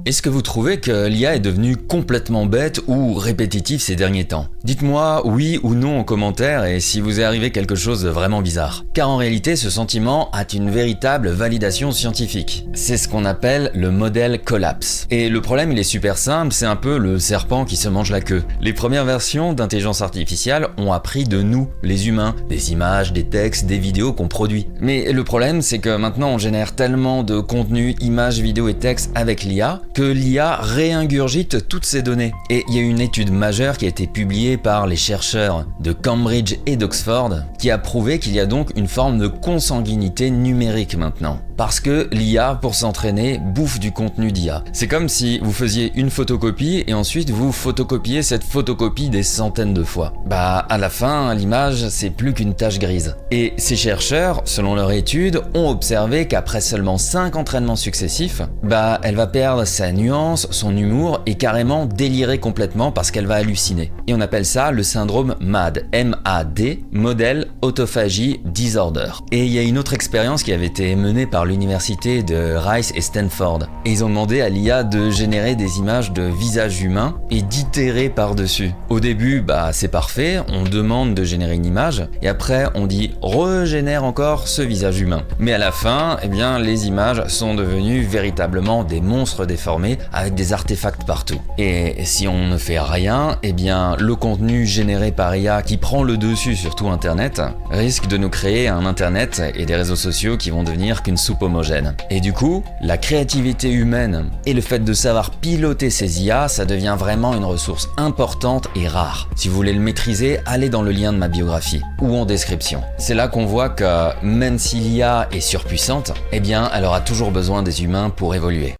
Est-ce que vous trouvez que l'IA est devenue complètement bête ou répétitive ces derniers temps? Dites-moi oui ou non en commentaire et si vous est arrivé quelque chose de vraiment bizarre. Car en réalité, ce sentiment a une véritable validation scientifique. C'est ce qu'on appelle le modèle collapse. Et le problème, il est super simple, c'est un peu le serpent qui se mange la queue. Les premières versions d'intelligence artificielle ont appris de nous, les humains, des images, des textes, des vidéos qu'on produit. Mais le problème, c'est que maintenant on génère tellement de contenu, images, vidéos et textes avec l'IA que l'IA réingurgite toutes ces données. Et il y a une étude majeure qui a été publiée par les chercheurs de Cambridge et d'Oxford qui a prouvé qu'il y a donc une forme de consanguinité numérique maintenant. Parce que l'IA, pour s'entraîner, bouffe du contenu d'IA. C'est comme si vous faisiez une photocopie et ensuite vous photocopiez cette photocopie des centaines de fois. À la fin, l'image, c'est plus qu'une tache grise. Et ces chercheurs, selon leur étude, ont observé qu'après seulement 5 entraînements successifs, elle va perdre sa nuance, son humour et carrément délirer complètement parce qu'elle va halluciner. Et on appelle ça le syndrome MAD, M-A-D, Model Autophagy Disorder. Et il y a une autre expérience qui avait été menée par l'université de Rice et Stanford. Et ils ont demandé à l'IA de générer des images de visages humains et d'itérer par-dessus. Au début, c'est parfait, on demande de générer une image et après on dit régénère encore ce visage humain. Mais à la fin, les images sont devenues véritablement des monstres déformés avec des artefacts partout. Et si on ne fait rien, le contenu généré par IA qui prend le dessus sur tout Internet risque de nous créer un Internet et des réseaux sociaux qui vont devenir qu'une soupe homogène. Et du coup, la créativité humaine et le fait de savoir piloter ces IA, ça devient vraiment une ressource importante et rare. Si vous voulez le maîtriser, allez dans le lien de ma biographie ou en description. C'est là qu'on voit que même si l'IA est surpuissante, elle aura toujours besoin des humains pour évoluer.